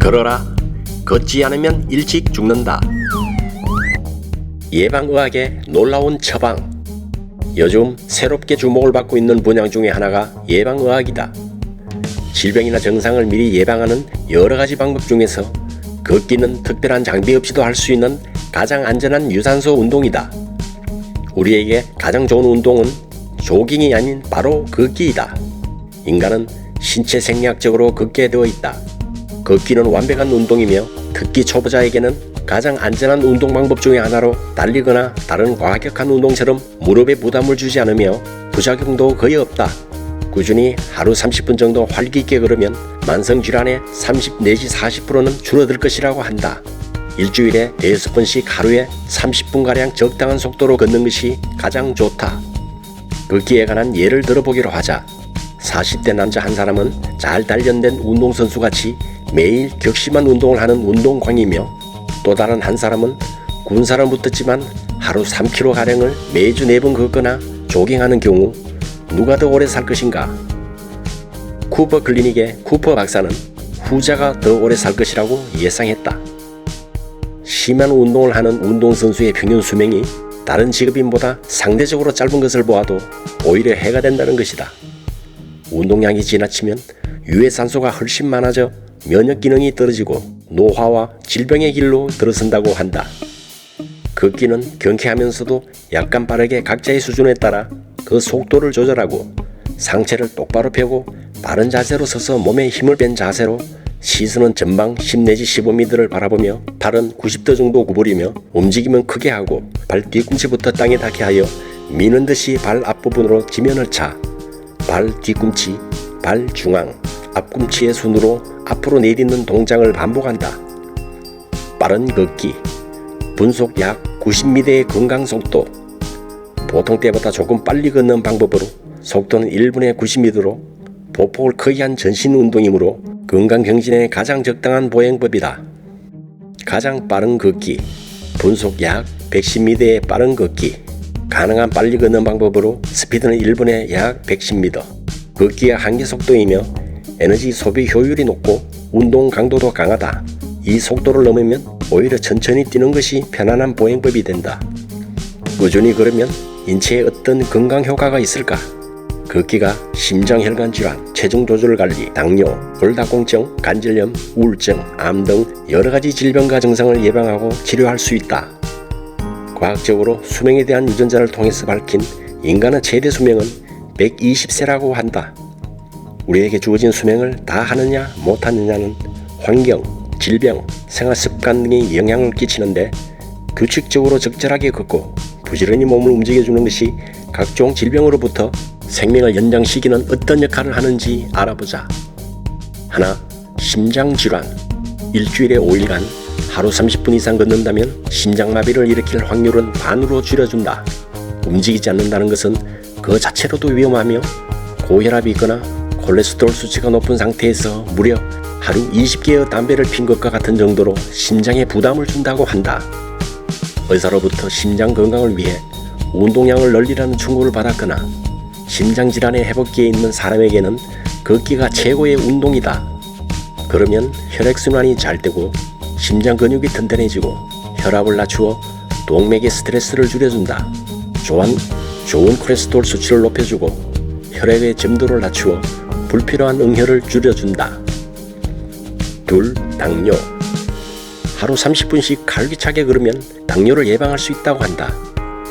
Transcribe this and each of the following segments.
걸어라. 걷지 않으면 일찍 죽는다. 예방의학의 놀라운 처방. 요즘 새롭게 주목을 받고 있는 분야 중에 하나가 예방의학이다. 질병이나 증상을 미리 예방하는 여러가지 방법 중에서 걷기는 특별한 장비 없이도 할 수 있는 가장 안전한 유산소 운동이다. 우리에게 가장 좋은 운동은 조깅이 아닌 바로 걷기이다. 인간은 신체 생리학적으로 걷게 되어 있다. 걷기는 완벽한 운동이며 특히 초보자에게는 가장 안전한 운동 방법 중에 하나로 달리거나 다른 과격한 운동처럼 무릎에 부담을 주지 않으며 부작용도 거의 없다. 꾸준히 하루 30분 정도 활기 있게 걸으면 만성질환의 30 내지 40%는 줄어들 것이라고 한다. 일주일에 5번씩 하루에 30분가량 적당한 속도로 걷는 것이 가장 좋다. 걷기에 관한 예를 들어보기로 하자. 40대 남자 한 사람은 잘 단련된 운동선수같이 매일 격심한 운동을 하는 운동광이며 또 다른 한 사람은 군사를 붙었지만 하루 3km가량을 매주 4번 걷거나 조깅하는 경우 누가 더 오래 살 것인가? 쿠퍼 클리닉의 쿠퍼 박사는 후자가 더 오래 살 것이라고 예상했다. 심한 운동을 하는 운동선수의 평균 수명이 다른 직업인보다 상대적으로 짧은 것을 보아도 오히려 해가 된다는 것이다. 운동량이 지나치면 유해산소가 훨씬 많아져 면역 기능이 떨어지고 노화와 질병의 길로 들어선다고 한다. 걷기는 경쾌하면서도 약간 빠르게 각자의 수준에 따라 그 속도를 조절하고 상체를 똑바로 펴고 바른 자세로 서서 몸에 힘을 뺀 자세로 시선은 전방 10 내지 15m를 바라보며 팔은 90도 정도 구부리며 움직임은 크게 하고 발 뒤꿈치부터 땅에 닿게 하여 미는 듯이 발 앞부분으로 지면을 차 발 뒤꿈치, 발 중앙, 앞꿈치의 순으로 앞으로 내딛는 동작을 반복한다. 빠른 걷기, 분속 약 90m의 건강 속도. 보통 때보다 조금 빨리 걷는 방법으로 속도는 1분에 90m로 보폭을 크게 한 전신 운동이므로 건강 경진에 가장 적당한 보행법이다. 가장 빠른 걷기, 분속 약 110m의 빠른 걷기. 가능한 빨리 걷는 방법으로 스피드는 1분에 약 110m. 걷기가 한계 속도이며 에너지 소비 효율이 높고 운동 강도도 강하다. 이 속도를 넘으면 오히려 천천히 뛰는 것이 편안한 보행법이 된다. 꾸준히 걸으면 인체에 어떤 건강 효과가 있을까? 걷기가 심장혈관 질환, 체중 조절 관리, 당뇨, 골다공증, 관절염, 우울증, 암 등 여러가지 질병과 증상을 예방하고 치료할 수 있다. 과학적으로 수명에 대한 유전자를 통해서 밝힌 인간의 최대 수명은 120세라고 한다. 우리에게 주어진 수명을 다 하느냐 못하느냐는 환경, 질병, 생활습관 등이 영향을 끼치는데 규칙적으로 적절하게 걷고 부지런히 몸을 움직여주는 것이 각종 질병으로부터 생명을 연장시키는 어떤 역할을 하는지 알아보자. 하나, 심장질환. 일주일에 5일간 하루 30분 이상 걷는다면 심장마비를 일으킬 확률은 반으로 줄여준다. 움직이지 않는다는 것은 그 자체로도 위험하며 고혈압이 있거나 콜레스테롤 수치가 높은 상태에서 무려 하루 20개의 담배를 핀 것과 같은 정도로 심장에 부담을 준다고 한다. 의사로부터 심장 건강을 위해 운동량을 늘리라는 충고를 받았거나 심장질환의 회복기에 있는 사람에게는 걷기가 최고의 운동이다. 그러면 혈액순환이 잘 되고 심장 근육이 튼튼해지고 혈압을 낮추어 동맥의 스트레스를 줄여준다. 좋은 콜레스테롤 수치를 높여주고 혈액의 점도를 낮추어 불필요한 응혈을 줄여준다. 둘, 당뇨. 하루 30분씩 활기차게 걸으면 당뇨를 예방할 수 있다고 한다.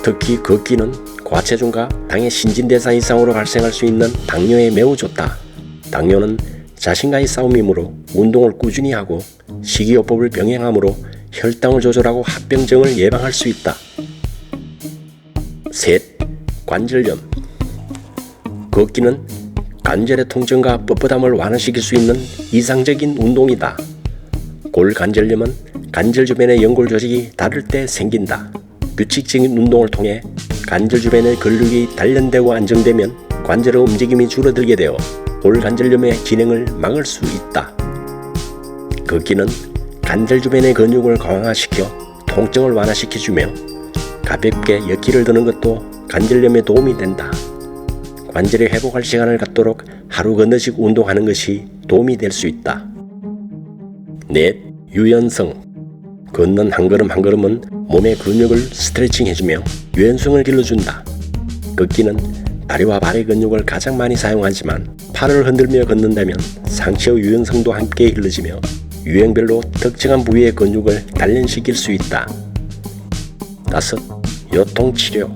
특히 걷기는 과체중과 당의 신진대사 이상으로 발생할 수 있는 당뇨에 매우 좋다. 당뇨는 자신과의 싸움이므로 운동을 꾸준히 하고 식이요법을 병행함으로 혈당을 조절하고 합병증을 예방할 수 있다. 셋, 관절염. 걷기는 관절의 통증과 뻣뻣함을 완화시킬 수 있는 이상적인 운동이다. 골관절염은 관절 주변의 연골 조직이 닳을 때 생긴다. 규칙적인 운동을 통해 관절 주변의 근육이 단련되고 안정되면 관절의 움직임이 줄어들게 되어 골관절염의 진행을 막을 수 있다. 걷기는 관절 주변의 근육을 강화시켜 통증을 완화시켜주며 가볍게 엿기를 드는 것도 관절염에 도움이 된다. 관절이 회복할 시간을 갖도록 하루 건너식 운동하는 것이 도움이 될 수 있다. 넷. 유연성. 걷는 한 걸음 한 걸음은 몸의 근육을 스트레칭해주며 유연성을 길러준다. 걷기는 다리와 발의 근육을 가장 많이 사용하지만 팔을 흔들며 걷는다면 상체의 유연성도 함께 길러지며 유형별로 특정한 부위의 근육을 단련시킬 수 있다. 5. 요통치료.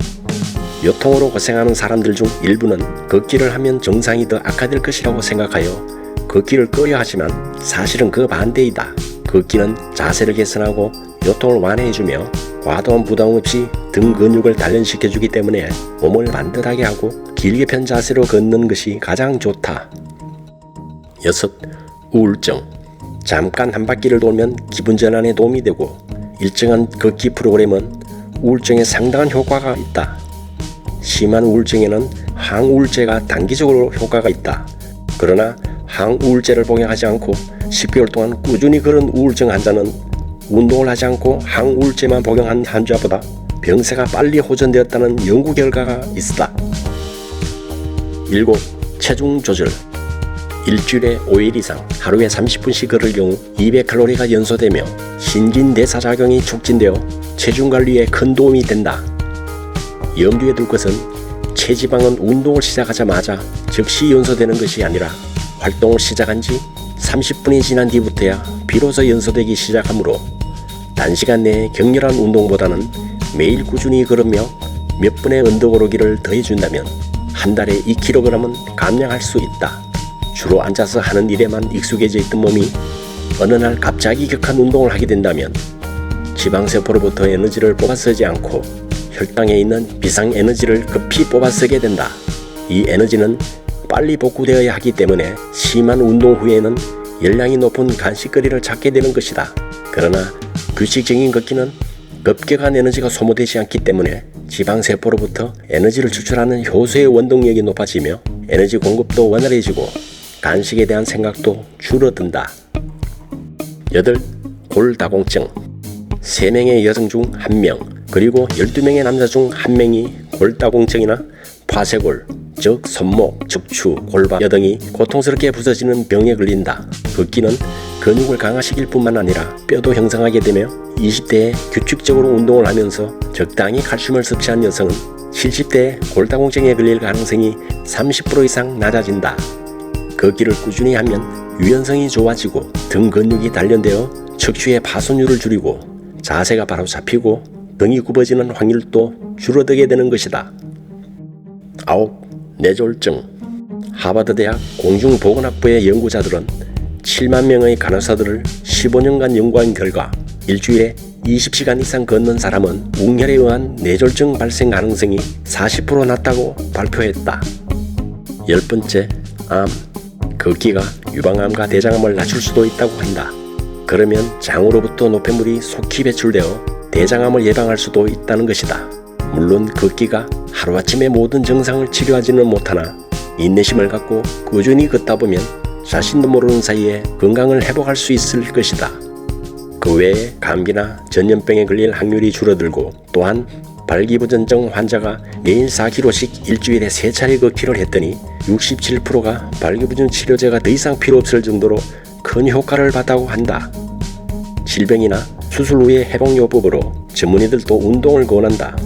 요통으로 고생하는 사람들 중 일부는 걷기를 하면 정상이 더 악화될 것이라고 생각하여 걷기를 꺼려하지만 사실은 그 반대이다. 걷기는 자세를 개선하고 요통을 완화해주며 과도한 부담 없이 등 근육을 단련시켜주기 때문에 몸을 반듯하게 하고 길게 편 자세로 걷는 것이 가장 좋다. 6. 우울증. 잠깐 한 바퀴를 돌면 기분 전환에 도움이 되고 일정한 걷기 프로그램은 우울증에 상당한 효과가 있다. 심한 우울증에는 항우울제가 단기적으로 효과가 있다. 그러나 항우울제를 복용하지 않고 10개월 동안 꾸준히 걸은 우울증 환자는 운동을 하지 않고 항우울제만 복용한 환자보다 병세가 빨리 호전되었다는 연구 결과가 있다. 7. 체중 조절. 일주일에 5일 이상 하루에 30분씩 걸을 경우 200칼로리가 연소되며 신진대사작용이 촉진되어 체중 관리에 큰 도움이 된다. 염두에 둘 것은 체지방은 운동을 시작하자마자 즉시 연소되는 것이 아니라 활동을 시작한 지 30분이 지난 뒤부터야 비로소 연소되기 시작하므로 단시간 내에 격렬한 운동보다는 매일 꾸준히 걸으며 몇 분의 언덕오르기를 더해준다면 한 달에 2kg은 감량할 수 있다. 주로 앉아서 하는 일에만 익숙해져 있던 몸이 어느 날 갑자기 격한 운동을 하게 된다면 지방세포로부터 에너지를 뽑아쓰지 않고 혈당에 있는 비상에너지를 급히 뽑아쓰게 된다. 이 에너지는 빨리 복구되어야 하기 때문에 심한 운동 후에는 열량이 높은 간식거리를 찾게 되는 것이다. 그러나 규칙적인 걷기는 급격한 에너지가 소모되지 않기 때문에 지방세포로부터 에너지를 추출하는 효소의 원동력이 높아지며 에너지 공급도 원활해지고 간식에 대한 생각도 줄어든다. 8. 골다공증. 3명의 여성 중 1명 그리고 12명의 남자 중 1명이 골다공증이나 파쇄골, 즉 손목, 척추, 골반 등이 고통스럽게 부서지는 병에 걸린다. 걷기는 근육을 강화시킬 뿐만 아니라 뼈도 형성하게 되며 20대에 규칙적으로 운동을 하면서 적당히 칼슘을 섭취한 여성은 70대에 골다공증에 걸릴 가능성이 30% 이상 낮아진다. 걷기를 꾸준히 하면 유연성이 좋아지고 등 근육이 단련되어 척추의 파손율을 줄이고 자세가 바로 잡히고 등이 굽어지는 확률도 줄어들게 되는 것이다. 9. 뇌졸중. 하버드대학 공중보건학부의 연구자들은 7만 명의 간호사들을 15년간 연구한 결과 일주일에 20시간 이상 걷는 사람은 웅혈에 의한 뇌졸중 발생 가능성이 40% 낮다고 발표했다. 10번째, 암. 걷기가 유방암과 대장암을 낮출 수도 있다고 한다. 그러면 장으로부터 노폐물이 속히 배출되어 대장암을 예방할 수도 있다는 것이다. 물론 걷기가 하루아침에 모든 증상을 치료하지는 못하나 인내심을 갖고 꾸준히 걷다 보면 자신도 모르는 사이에 건강을 회복할 수 있을 것이다. 그 외에 감기나 전염병에 걸릴 확률이 줄어들고 또한 발기부전증 환자가 매일 4km씩 일주일에 3차례 걷기를 했더니 67%가 발기부전 치료제가 더 이상 필요 없을 정도로 큰 효과를 봤다고 한다. 질병이나 수술 후의 회복요법으로 전문의들도 운동을 권한다.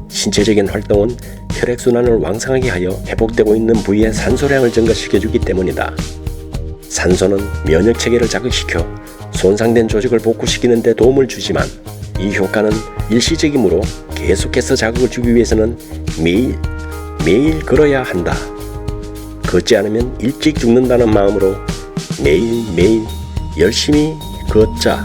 신체적인 활동은 혈액순환을 왕성하게 하여 회복되고 있는 부위의 산소량을 증가시켜주기 때문이다. 산소는 면역체계를 자극시켜 손상된 조직을 복구시키는 데 도움을 주지만 이 효과는 일시적이므로 계속해서 자극을 주기 위해서는 매일 걸어야 한다. 걷지 않으면 일찍 죽는다는 마음으로 매일매일 열심히 걷자.